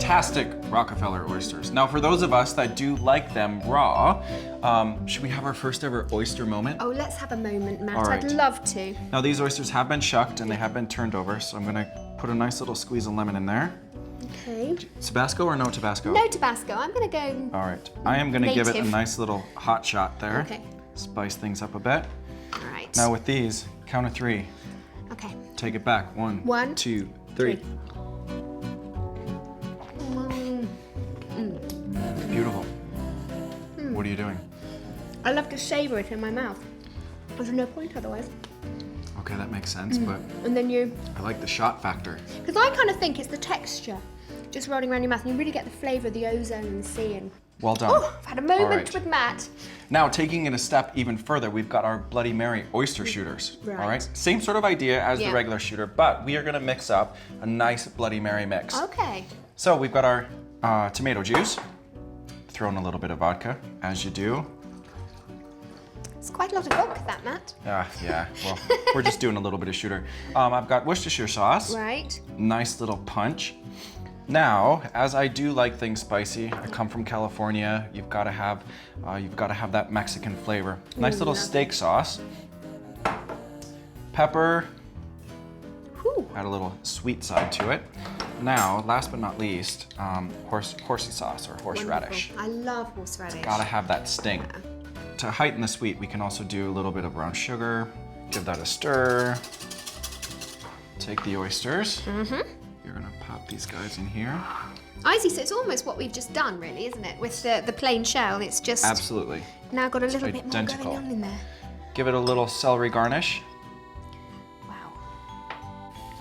fantastic Rockefeller oysters. Now, for those of us that do like them raw, should we have our first ever oyster moment? Oh, let's have a moment, Matt. All right. I'd love to. Now, these oysters have been shucked and they have been turned over, so I'm gonna put a nice little squeeze of lemon in there. Okay. Tabasco or no Tabasco? No Tabasco. I'm gonna go. All right. I am gonna give it a native. nice little hot shot there. Okay. Spice things up a bit. All right. Now with these, count of 3. Okay. Take it back. 1, One, 2, 3. Beautiful. What are you doing? I love to savor it in my mouth. There's no point otherwise. Okay, that makes sense, but And then I like the shot factor. because I kind of think it's the texture, just rolling around your mouth, and you really get the flavour of the ozone and the sea. And Well done. oh, I've had a moment All right. with Matt. Now, taking it a step even further, we've got our Bloody Mary oyster shooters. Right. All right, same sort of idea as Yeah. the regular shooter, but we are gonna mix up a nice Bloody Mary mix. Okay. So we've got our tomato juice. Throw in a little bit of vodka, as you do. It's quite a lot of vodka, that, Matt. Yeah, well, we're just doing a little bit of shooter. I've got Worcestershire sauce. Right. Nice little punch. Now, as I do like things spicy, I come from California. You've got to have that Mexican flavor. Nice little steak sauce. Pepper. Whew. Add a little sweet side to it. Now, last but not least, horsey sauce or horseradish. Wonderful. I love horseradish. Gotta have that sting. To heighten the sweet, we can also do a little bit of brown sugar. Give that a stir. Take the oysters. You're gonna pop these guys in here. I see, so it's almost what we've just done, really, isn't it? With the plain shell, it's just Absolutely. now got a little bit identical. more going on in there. Give it a little celery garnish. Wow.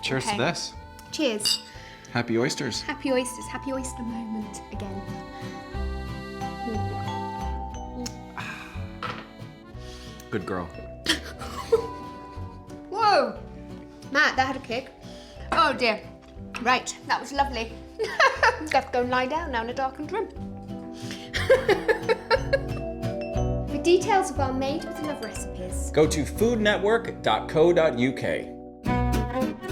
Cheers Okay. to this. Cheers. Happy oysters. Happy oysters. Happy oyster moment again. Good girl. Whoa! Matt, that had a kick. Oh dear. Right, that was lovely. Got to go and lie down now in a darkened room. For details of our Made with Love recipes, Go to foodnetwork.co.uk.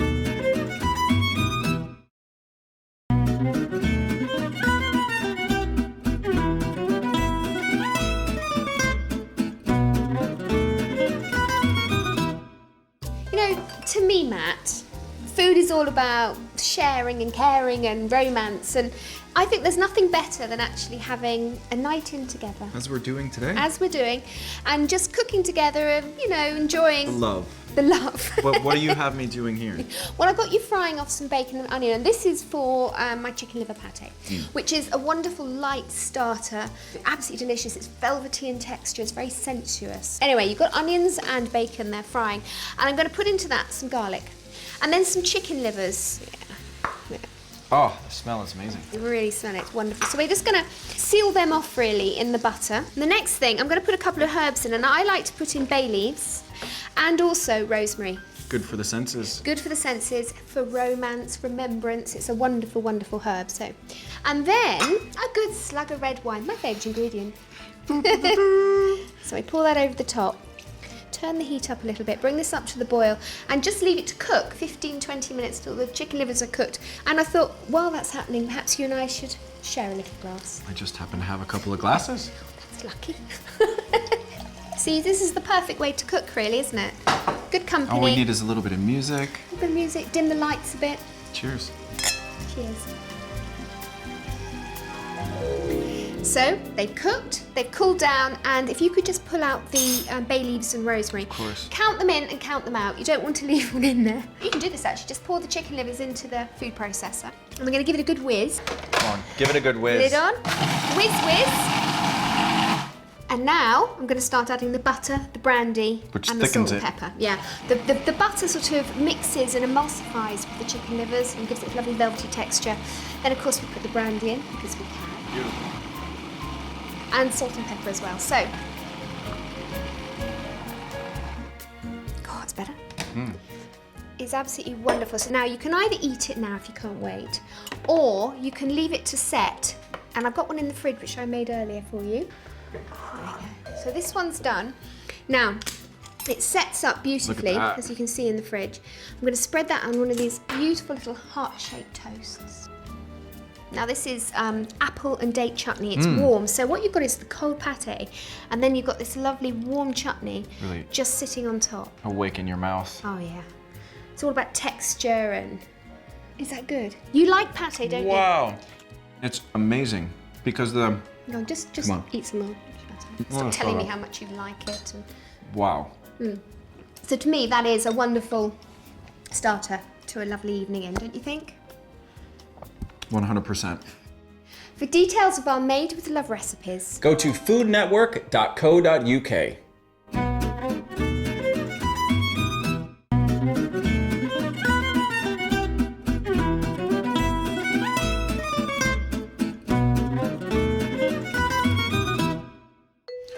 you know, to me, Matt, food is all about sharing and caring and romance, and I think there's nothing better than actually having a night in together, As we're doing today. as we're doing, and just cooking together and, you know, enjoying Love. the love. What do you have me doing here? Well, I've got you frying off some bacon and onion, and this is for my chicken liver pate, which is a wonderful light starter. Absolutely delicious. It's velvety in texture. It's very sensuous. Anyway, you've got onions and bacon there frying, and I'm going to put into that some garlic, and then some chicken livers. Yeah. Oh, the smell is amazing. You really smell it. It's wonderful. So we're just going to seal them off really in the butter. And the next thing, I'm going to put a couple of herbs in, and I like to put in bay leaves and also rosemary. Good for the senses. Good for the senses, for romance, remembrance. It's a wonderful, wonderful herb. So, and then a good slug of red wine, my favourite ingredient. So we pour that over the top. Turn the heat up a little bit, bring this up to the boil, and just leave it to cook 15-20 minutes till the chicken livers are cooked. And I thought, while that's happening, perhaps you and I should share a little glass. I just happen to have a couple of glasses. That's lucky. See, this is the perfect way to cook, really, isn't it? Good company. All we need is a little bit of music. A bit of music, dim the lights a bit. Cheers. Cheers. So they've cooked, they've cooled down, and if you could just pull out the bay leaves and rosemary, Of course. count them in and count them out. You don't want to leave one in there. You can do this actually. Just pour the chicken livers into the food processor, and we're going to give it a good whiz. Come on, give it a good whiz. Lid on, whiz, whiz. And now I'm going to start adding the butter, the brandy, Which and the salt and thickens it. pepper. Yeah, the butter sort of mixes and emulsifies with the chicken livers and gives it a lovely velvety texture. Then of course we put the brandy in because we can. Beautiful. And salt and pepper as well. So, oh, it's better. It's absolutely wonderful. So now you can either eat it now if you can't wait, or you can leave it to set. And I've got one in the fridge which I made earlier for you. There you go. So this one's done. Now, it sets up beautifully, that. as you can see in the fridge. I'm going to spread that on one of these beautiful little heart-shaped toasts. Now this is apple and date chutney. It's warm. So what you've got is the cold pate, and then you've got this lovely warm chutney Really just sitting on top. awaken your mouth. Oh yeah. It's all about texture and... Is that good? You like pate, don't you? Wow. It's amazing because the... No, just Come on. eat some more. Stop telling me how much you like it. And... Wow. So to me, that is a wonderful starter to a lovely evening end, don't you think? 100%. For details of our Made with Love recipes, Go to foodnetwork.co.uk.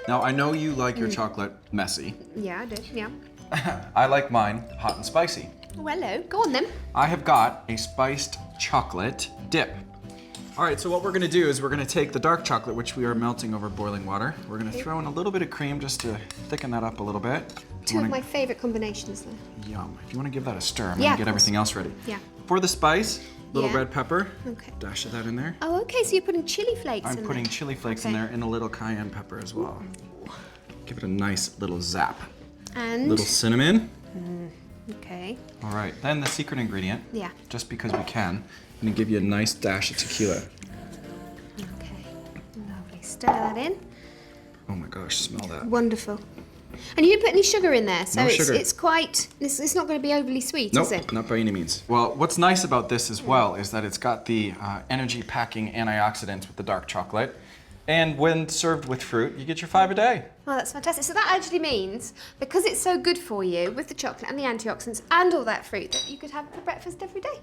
Now, I know you like your chocolate messy. yeah, I do, yeah. I like mine hot and spicy. Oh, hello, go on then. I have got a spiced chocolate dip. All right, so what we're gonna do is we're gonna take the dark chocolate, which we are melting over boiling water. We're gonna throw in a little bit of cream just to thicken that up a little bit. Two of my favourite combinations there. Yum. If you wanna give that a stir, I'm Yeah, gonna of get course. everything else ready. Yeah. For the spice, little Yeah. red pepper. Okay. Dash of that in there. Oh, okay, so you're putting chili flakes I'm in putting there. chili flakes in Okay. there and a little cayenne pepper as well. Give it a nice little zap. And, Little cinnamon. okay, All right, then the secret ingredient. Yeah. Just because we can, I'm gonna give you a nice dash of tequila. okay, lovely. Stir that in. Oh my gosh, smell that. Wonderful. And you didn't put any sugar in there, so No it's, sugar. it's quite, it's not going to be overly sweet, Nope, is it? not by any means. Well, what's nice about this as well is that it's got the energy-packing antioxidants with the dark chocolate. And when served with fruit, you get your 5 a day. Oh, that's fantastic. So that actually means, because it's so good for you with the chocolate and the antioxidants and all that fruit, that you could have it for breakfast every day.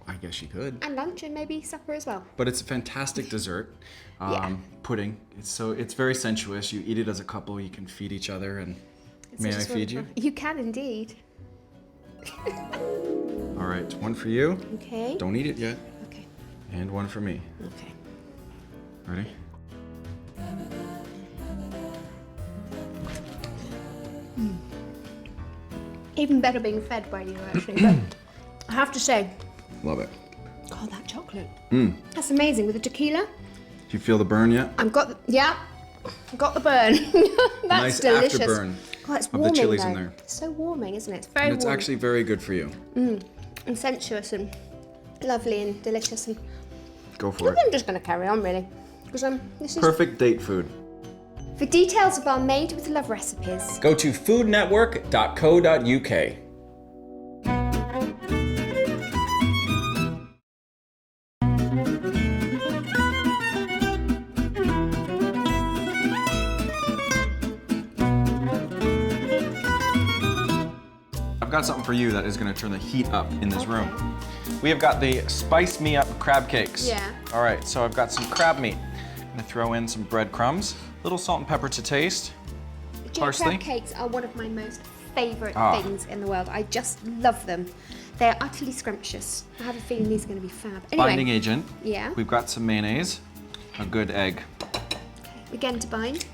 I guess you could. And lunch and maybe supper as well. But it's a fantastic dessert. Yeah. Pudding. It's very sensuous. You eat it as a couple. You can feed each other. And may I just feed you? wonderful. You can indeed. All right, one for you. Okay. Don't eat it yet. Okay. And one for me. Okay. Ready? Even better being fed by you, actually. But I have to say, Love it. God, that chocolate. Mm. That's amazing. With the tequila, Do you feel the burn yet? I've got the burn. That's Nice delicious. afterburn God, it's of the warming chilies though. in there. It's so warming, isn't it? It's very And it's warm actually very good for you. and sensuous and lovely and delicious. And Go for it. I'm just going to carry on, really, because this is. Perfect date food. For details of our Made with Love recipes, Go to foodnetwork.co.uk. I've got something for you that is going to turn the heat up in this room. We have got the Spice Me Up crab cakes. Yeah. All right, so I've got some crab meat. I'm going to throw in some breadcrumbs, little salt and pepper to taste. Parsley. crab cakes are one of my most favourite Ah. things in the world. I just love them. They're utterly scrumptious. I have a feeling these are going to be fab. Anyway, Binding agent. Yeah. We've got some mayonnaise, a good egg, again to bind.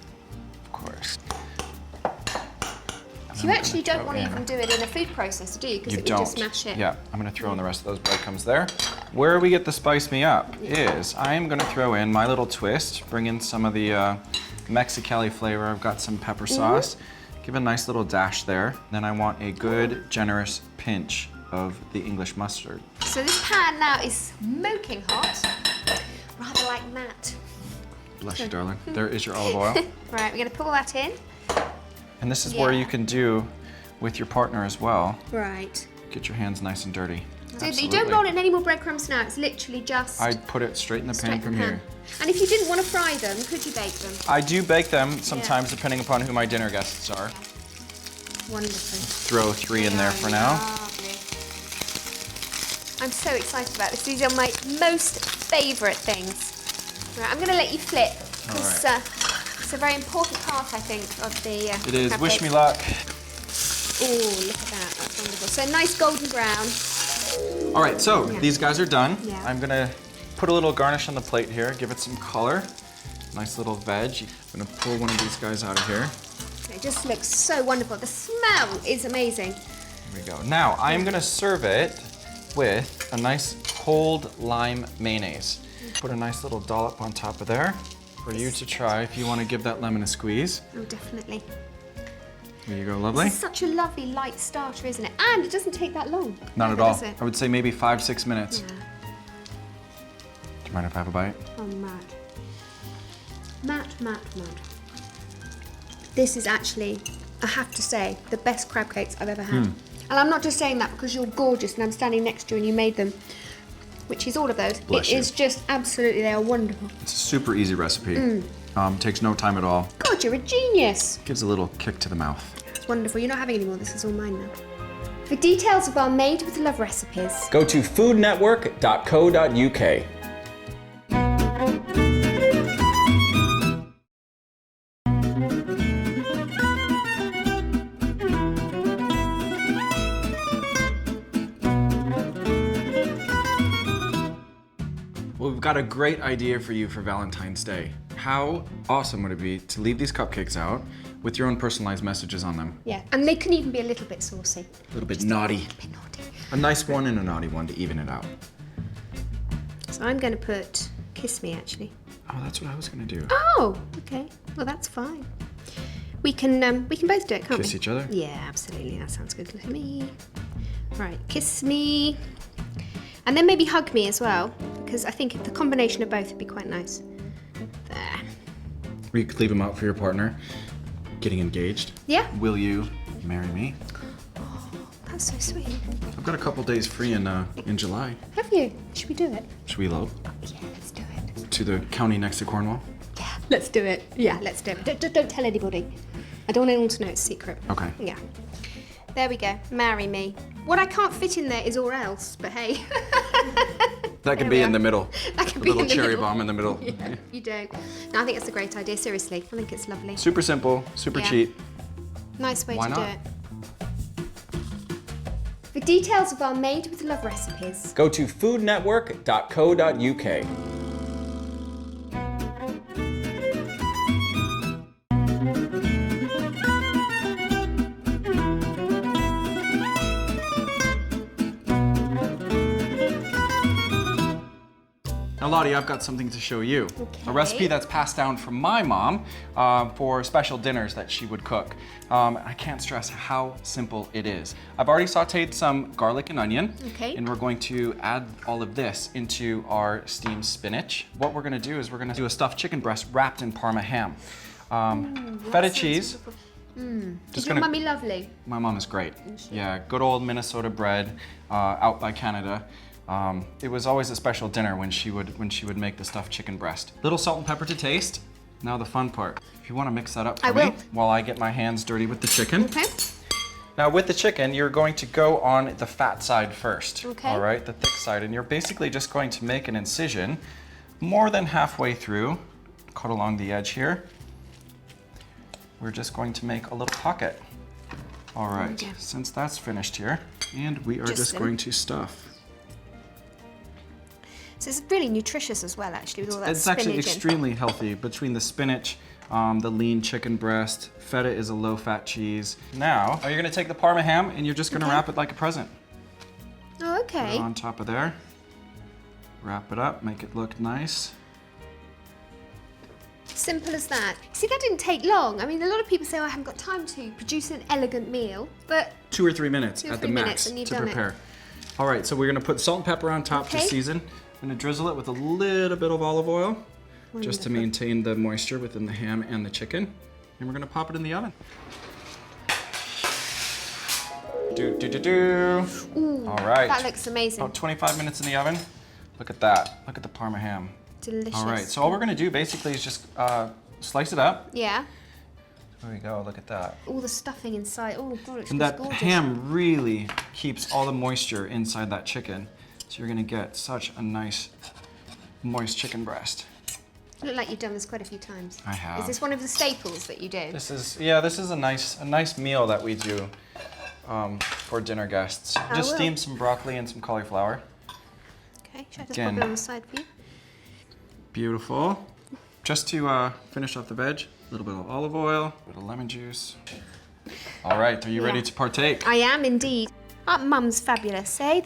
of course. So you actually don't throw want to in- even do it in a food processor, do you? Because You it would don't. just smash it. Yeah, I'm gonna throw in the rest of those breadcrumbs there. Where we get the Spice Me Up is I am gonna throw in my little twist, bring in some of the Mexicali flavor. I've got some pepper sauce. Give a nice little dash there. Then I want a good, generous pinch of the English mustard. So this pan now is smoking hot, rather like that. Bless you, darling. There is your olive oil. Right, we're going to pull that in. And this is where Yeah. you can do with your partner as well. Right. Get your hands nice and dirty. So you don't roll in any more breadcrumbs now. It's literally just I'd put it straight in the straight pan in from the pan. here. And if you didn't want to fry them, could you bake them? I do bake them sometimes depending upon who my dinner guests are. Wonderful. Throw 3 in there for now. Lovely. I'm so excited about this. These are my most favourite things. Right, I'm going to let you flip because it's a very important part, I think, of the. It is. crab Wish cake. me luck. Oh, look at that. That's wonderful. So nice golden brown. All right, so Yeah. these guys are done. Yeah. I'm gonna put a little garnish on the plate here, give it some color. Nice little veg. I'm gonna pull one of these guys out of here. It just looks so wonderful. The smell is amazing. Here we go. Now, I'm gonna serve it with a nice cold lime mayonnaise. Put a nice little dollop on top of there for you to try if you want to give that lemon a squeeze. Oh, definitely. There you go, lovely. This is such a lovely light starter, isn't it? And it doesn't take that long. Not at Never all. does it? I would say maybe 5-6 minutes. Yeah. Do you mind if I have a bite? Oh, Matt. This is actually, I have to say, the best crab cakes I've ever had. And I'm not just saying that because you're gorgeous and I'm standing next to you and you made them, which is all of those. Bless It you. is just absolutely, they are wonderful. It's a super easy recipe. Takes no time at all. God, you're a genius. Gives a little kick to the mouth. It's wonderful. You're not having any more. This is all mine now. For details of our Made with Love recipes, Go to foodnetwork.co.uk. Well, we've got a great idea for you for Valentine's Day. How awesome would it be to leave these cupcakes out with your own personalized messages on them? yeah, and they can even be a little bit saucy. A little bit naughty. A bit naughty. A nice one and a naughty one to even it out. So I'm going to put Kiss Me, actually. Oh, that's what I was gonna do. Oh, okay. Well, that's fine. We can both do it, can't we? Kiss each other? Yeah, absolutely. That sounds good to me. Right, kiss me. And then maybe hug me as well, because I think the combination of both would be quite nice. There. Or you could leave them out for your partner. Getting engaged. Yeah? Will you marry me? That's so sweet. I've got a couple days free in July. Have you? Should we do it? Should we elope Yeah, let's do it. to the county next to Cornwall? Yeah, let's do it. Yeah, let's do it. Don't tell anybody. I don't want anyone to know it's a secret. Okay. Yeah. There we go. Marry me. What I can't fit in there is or else, but hey. That could There be we in are. the middle. That could A be little in the cherry middle. bomb in the middle. Yeah, you don't. No, I think it's a great idea, seriously. I think it's lovely. Super simple, super Yeah. cheap. Nice way Why to not? do it. For details of our Made with Love recipes, Go to foodnetwork.co.uk. Now, Lottie, I've got something to show you. Okay. A recipe that's passed down from my mom for special dinners that she would cook. I can't stress how simple it is. I've already sauteed some garlic and onion. Okay. And we're going to add all of this into our steamed spinach. What we're gonna do is we're gonna do a stuffed chicken breast wrapped in Parma ham. Feta cheese. is your mummy lovely? My mom is great. Yeah, good old Minnesota bread out by Canada. It was always a special dinner when she would make the stuffed chicken breast. Little salt and pepper to taste. Now the fun part. If you want to mix that up for I me will. while I get my hands dirty with the chicken. Okay. Now with the chicken, you're going to go on the fat side first. Okay. All right, the thick side, and you're basically just going to make an incision more than halfway through. Cut along the edge here. We're just going to make a little pocket. All right, Okay. since that's finished here, and we are just them. going to stuff. So it's really nutritious as well, actually, with all that It's spinach actually in. extremely healthy between the spinach, the lean chicken breast, feta is a low-fat cheese. Now, you're gonna take the Parma ham and you're just gonna Okay. wrap it like a present. Oh, Put okay. it on top of there. Wrap it up, make it look nice. Simple as that. See, that didn't take long. I mean, a lot of people say, oh, I haven't got time to produce an elegant meal, but 2 or 3 minutes 2 or at the 3 max minutes and you've to done it. prepare. All right, so we're gonna put salt and pepper on top to Okay. season. I'm gonna drizzle it with a little bit of olive oil, just to Wonderful. maintain the moisture within the ham and the chicken. And we're gonna pop it in the oven. ooh, All right. that looks amazing. About 25 minutes in the oven. Look at that. Look at the Parma ham. Delicious. All right, so all we're gonna do basically is just slice it up. Yeah. There we go, look at that. All the stuffing inside. Oh, God, it's And just that gorgeous. ham really keeps all the moisture inside that chicken. So you're gonna get such a nice, moist chicken breast. You look like you've done this quite a few times. I have. Is this one of the staples that you do? This is a nice meal that we do for dinner guests. Just will. steam some broccoli and some cauliflower. Okay, should I just Again. pop it on the side for you? Beautiful. Just to finish off the veg, a little bit of olive oil, a bit of lemon juice. All right, are you ready Yeah. to partake? I am indeed. Mum's fabulous, eh?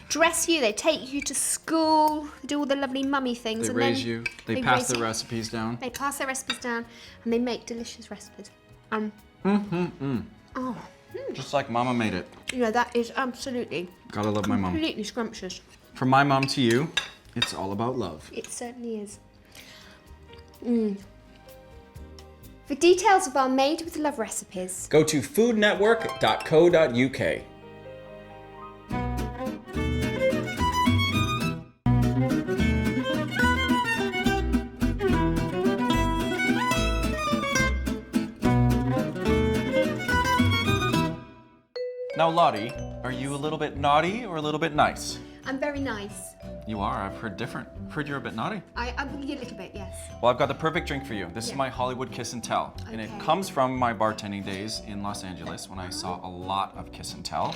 dress you, they take you to school, do all the lovely mummy things. They and raise then you. They pass raise the you. recipes down. They pass their recipes down and they make delicious recipes. Just like Mama made it. You know, that is absolutely Gotta love my mom. completely scrumptious. From my mom to you, it's all about love. It certainly is. For details of our Made with Love recipes, Go to foodnetwork.co.uk. Now, Lottie, are you a little bit naughty or a little bit nice? I'm very nice. You are. I've heard different. I've heard you're a bit naughty. I'm a little bit, yes. Well, I've got the perfect drink for you. This is Yeah. my Hollywood Kiss and Tell. And it Okay. comes from my bartending days in Los Angeles when I saw a lot of Kiss and Tell.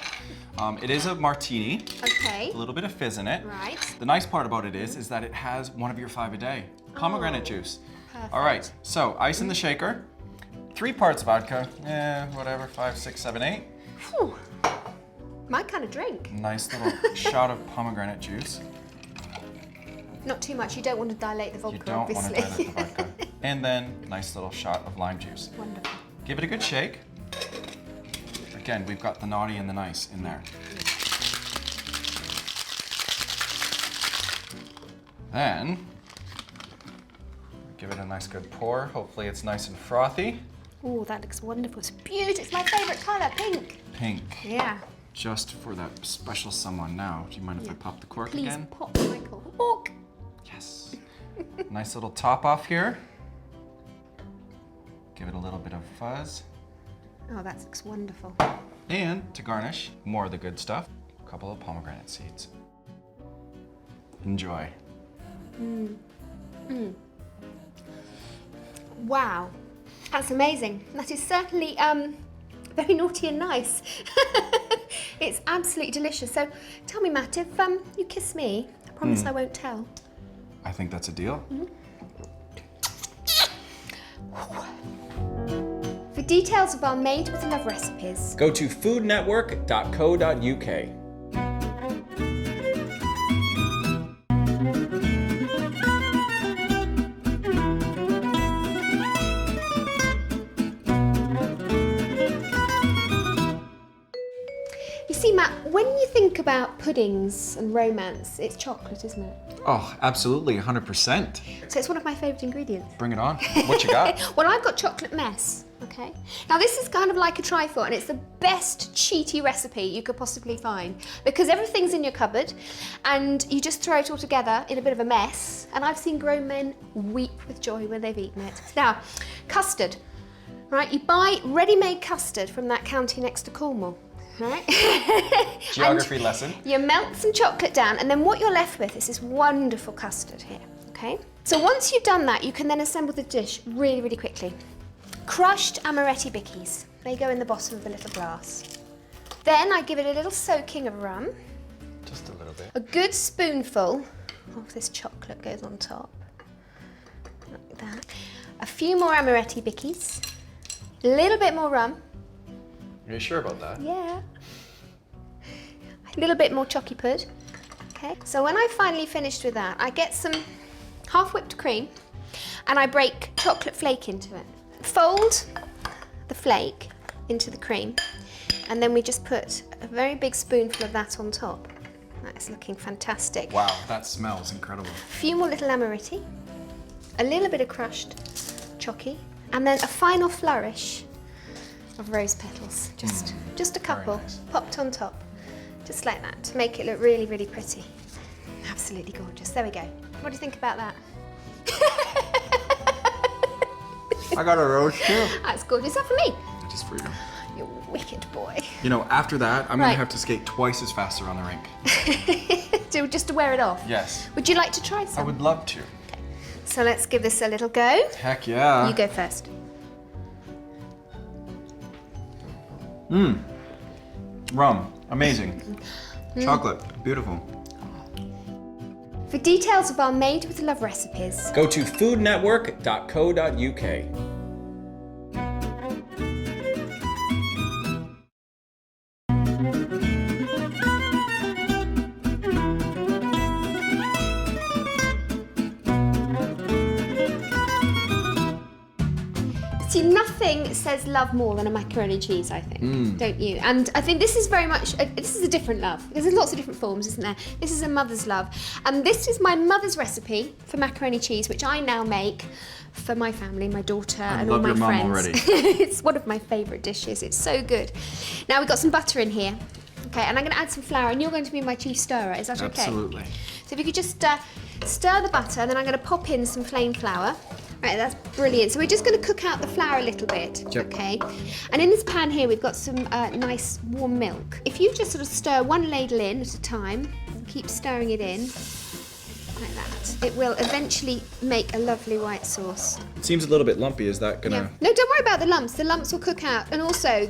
It is a martini, Okay. a little bit of fizz in it. Right. The nice part about it is that it has one of your 5 a day. Pomegranate juice. Perfect. All right, so ice in the shaker, 3 parts vodka, whatever, 5, 6, 7, 8. Phew. My kind of drink. Nice little shot of pomegranate juice. Not too much. You don't want to dilate the vodka, You don't obviously. want to dilute the vodka. And then nice little shot of lime juice. Wonderful. Give it a good shake. Again, we've got the naughty and the nice in there. Then, give it a nice good pour. Hopefully it's nice and frothy. Oh, that looks wonderful. It's beautiful. It's my favourite colour, pink. Pink. Yeah. Just for that special someone now. Do you mind if I pop the cork Please again? pop, Michael. Cork. Yes. Nice little top off here. Give it a little bit of fuzz. Oh, that looks wonderful. And to garnish, more of the good stuff, a couple of pomegranate seeds. Enjoy. Wow. That's amazing. That is certainly very naughty and nice. It's absolutely delicious. So tell me, Matt, if you kiss me, I promise I won't tell. I think that's a deal. For details of our Made with Love recipes, Go to foodnetwork.co.uk. you see, Matt, when you think about puddings and romance, it's chocolate, isn't it? Oh, absolutely, 100%. So it's one of my favourite ingredients. Bring it on. What you got? Well, I've got chocolate mess, okay? Now, this is kind of like a trifle, and it's the best cheaty recipe you could possibly find because everything's in your cupboard, and you just throw it all together in a bit of a mess, and I've seen grown men weep with joy when they've eaten it. Now, custard, right? You buy ready-made custard from that county next to Cornwall, right? Geography lesson. You melt some chocolate down, and then what you're left with is this wonderful custard here, okay? So once you've done that, you can then assemble the dish really, really quickly. Crushed amaretti bickies. They go in the bottom of a little glass. Then I give it a little soaking of rum. Just a little bit. A good spoonful of this chocolate goes on top, like that. A few more amaretti bickies. A little bit more rum. Are you sure about that? Yeah. A little bit more chalky pud. Okay. So when I finally finished with that, I get some half whipped cream and I break chocolate flake into it. Fold the flake into the cream and then we just put a very big spoonful of that on top. That's looking fantastic. Wow, that smells incredible. A few more little amaretti, a little bit of crushed chalky, and then a final flourish of rose petals. Just a couple nice. popped on top, just like that, to make it look really, really pretty. Absolutely gorgeous. There we go. What do you think about that? I got a rose too. That's gorgeous. Is that for me? Just for you. You wicked boy. You know, after that, I'm Right. gonna have to skate twice as fast around the rink. Just to wear it off. Yes. Would you like to try I some? would love to. So let's give this a little go. Heck yeah. You go first. Rum, amazing. Chocolate, beautiful. For details of our Made with Love recipes, Go to foodnetwork.co.uk. See, nothing says love more than a macaroni cheese, I think, don't you? And I think this is very much, this is a different love, because there's lots of different forms, isn't there? This is a mother's love. And this is my mother's recipe for macaroni cheese, which I now make for my family, my daughter, and all my friends. I love your mum already. It's one of my favourite dishes. It's so good. Now we've got some butter in here. Okay, and I'm going to add some flour, and you're going to be my chief stirrer. Is that okay? Absolutely. So if you could just stir the butter, and then I'm going to pop in some plain flour. Right, that's brilliant. So we're just going to cook out the flour a little bit, okay? And in this pan here, we've got some nice warm milk. If you just sort of stir one ladle in at a time, and keep stirring it in, like that, it will eventually make a lovely white sauce. It seems a little bit lumpy. Is that gonna? Yeah. No, don't worry about the lumps. The lumps will cook out, and also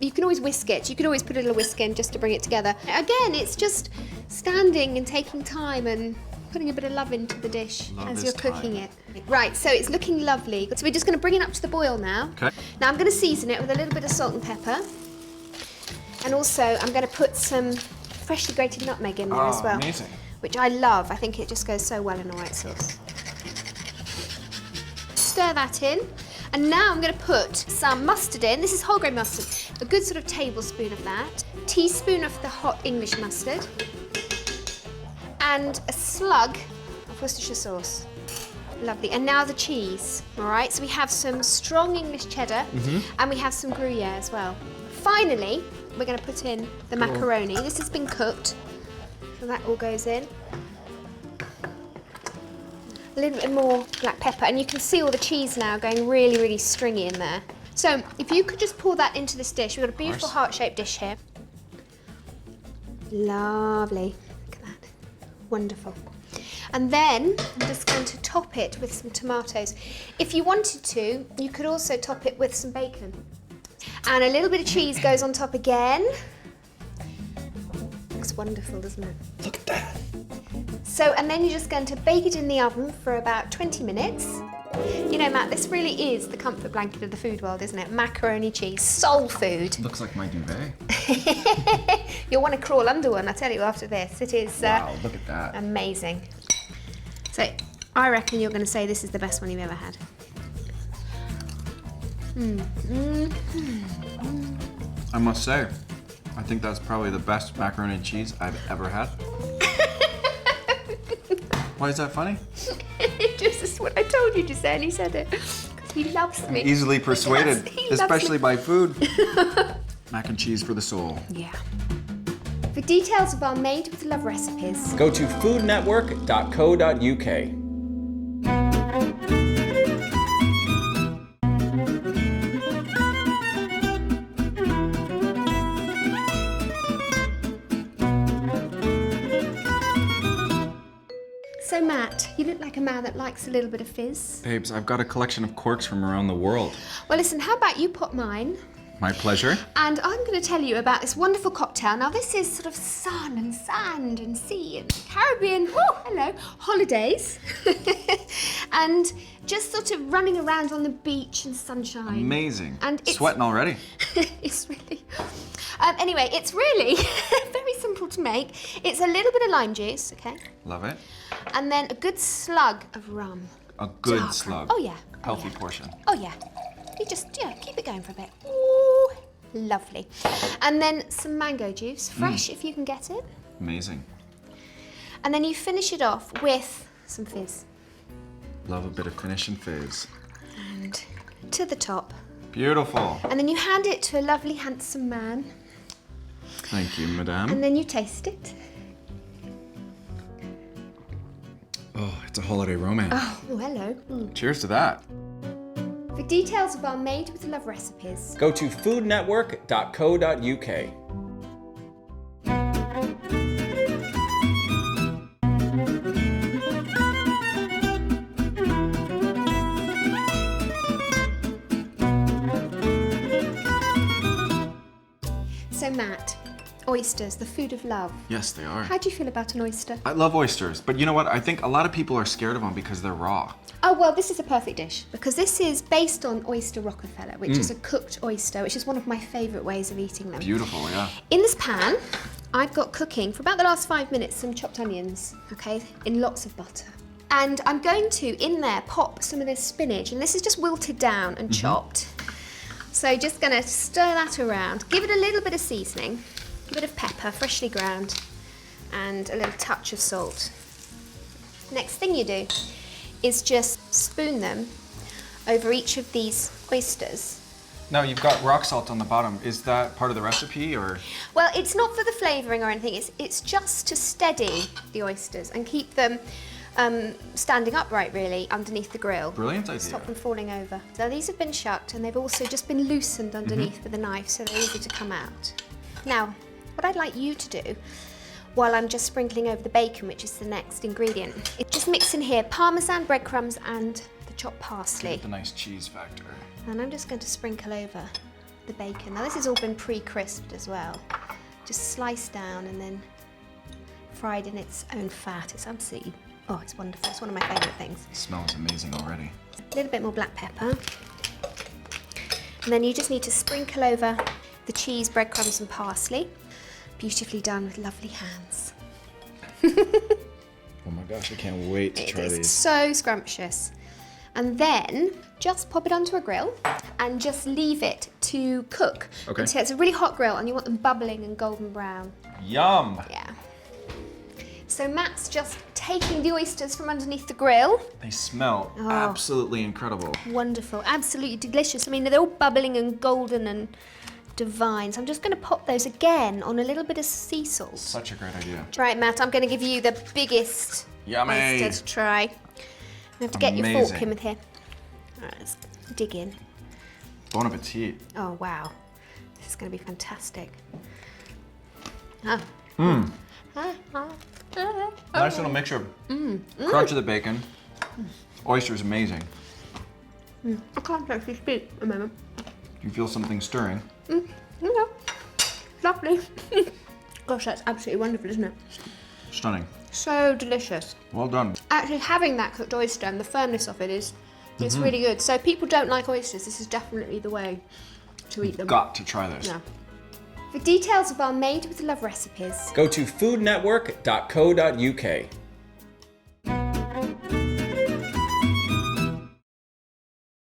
you can always whisk it. You can always put a little whisk in just to bring it together. Again, it's just standing and taking time and putting a bit of love into the dish as you're cooking it. Right, so it's looking lovely. So we're just going to bring it up to the boil now. Okay. Now I'm going to season it with a little bit of salt and pepper. And also I'm going to put some freshly grated nutmeg in there as well. Amazing. Which I love. I think it just goes so well in a white sauce. Stir that in. And now I'm going to put some mustard in. This is whole grain mustard. A good sort of tablespoon of that. Teaspoon of the hot English mustard. And a slug of Worcestershire sauce. Lovely. And now the cheese. All right, so we have some strong English cheddar and we have some Gruyere as well. Finally, we're going to put in the macaroni. This has been cooked, so that all goes in. A little bit more black pepper, and you can see all the cheese now going really, really stringy in there. So if you could just pour that into this dish. We've got a beautiful heart-shaped dish here. Lovely. Look at that. Wonderful. And then I'm just going to top it with some tomatoes. If you wanted to, you could also top it with some bacon. And a little bit of cheese goes on top again. Looks wonderful, doesn't it? Look at that. So, and then you're just going to bake it in the oven for about 20 minutes. You know, Matt, this really is the comfort blanket of the food world, isn't it? Macaroni cheese, soul food. Looks like my duvet. You'll want to crawl under one, I tell you, after this. It is Wow, look at that. Amazing. So, I reckon you're going to say this is the best one you've ever had. I must say, I think that's probably the best macaroni and cheese I've ever had. Why is that funny? This is what I told you to say, and he said it. Because he loves me. I'm easily persuaded, He loves especially me. by food. Mac and cheese for the soul. Yeah. For details of our Made with Love recipes, Go to foodnetwork.co.uk. So Matt, you look like a man that likes a little bit of fizz. Babes, I've got a collection of corks from around the world. Well listen, how about you pop mine? My pleasure. And I'm going to tell you about this wonderful cocktail. Now this is sort of sun and sand and sea and Caribbean, holidays. And just sort of running around on the beach in sunshine. Amazing. And it's Sweating already. It's really... anyway, it's really very simple to make. It's a little bit of lime juice, okay? Love it. And then a good slug of rum. A good Dark slug. rum. Oh yeah. Healthy portion. Oh yeah. You just, keep it going for a bit. Ooh, lovely. And then some mango juice, fresh if you can get it. Amazing. And then you finish it off with some fizz. Love a bit of finish and fizz. And to the top. Beautiful. And then you hand it to a lovely, handsome man. Thank you, madame. And then you taste it. Oh, it's a holiday romance. Oh, hello. Cheers to that. For details of our Made with Love recipes, Go to foodnetwork.co.uk. So Matt, oysters, the food of love. Yes, they are. How do you feel about an oyster? I love oysters, but you know what? I think a lot of people are scared of them because they're raw. Oh, well, this is a perfect dish because this is based on oyster Rockefeller, which is a cooked oyster, which is one of my favourite ways of eating them. Beautiful, yeah. In this pan, I've got cooking for about the last 5 minutes some chopped onions, okay, in lots of butter. And I'm going to, in there, pop some of this spinach. And this is just wilted down and chopped. So just going to stir that around. Give it a little bit of seasoning. A bit of pepper, freshly ground. And a little touch of salt. Next thing you do is just spoon them over each of these oysters. Now you've got rock salt on the bottom. Is that part of the recipe or? Well, it's not for the flavouring or anything. It's just to steady the oysters and keep them standing upright, really, underneath the grill. Brilliant idea. Stop them falling over. So these have been shucked and they've also just been loosened underneath with a knife, so they're easy to come out. Now, what I'd like you to do, while I'm just sprinkling over the bacon, which is the next ingredient, is just mix in here Parmesan, breadcrumbs and the chopped parsley. The nice cheese factor. And I'm just going to sprinkle over the bacon. Now this has all been pre-crisped as well. Just sliced down and then fried in its own fat. It's absolutely, oh, it's wonderful. It's one of my favourite things. It smells amazing already. A little bit more black pepper. And then you just need to sprinkle over the cheese, breadcrumbs and parsley. Beautifully done with lovely hands. Oh my gosh, I can't wait to try It is these. so scrumptious. And then just pop it onto a grill and just leave it to cook. Okay. Until it's a really hot grill and you want them bubbling and golden brown. Yum! Yeah. So Matt's just taking the oysters from underneath the grill. They smell absolutely incredible. Wonderful, absolutely delicious. I mean, they're all bubbling and golden and divine. So I'm just going to pop those again on a little bit of sea salt. Such a great idea. Right, Matt, I'm going to give you the biggest Yummy! oyster to try. You have to get your fork in with here. All right, let's dig in. Bon appetit. Oh, wow. This is going to be fantastic. Oh. Nice little mixture of crunch of the bacon. Oyster's amazing. I can't actually speak a moment. You feel something stirring. Yeah. Lovely. Gosh, that's absolutely wonderful, isn't it? Stunning. So delicious. Well done. Actually, having that cooked oyster and the firmness of it is, it's really good. So if people don't like oysters, this is definitely the way to eat them. Got to try this. Yeah. For details of our Made with Love recipes, Go to foodnetwork.co.uk.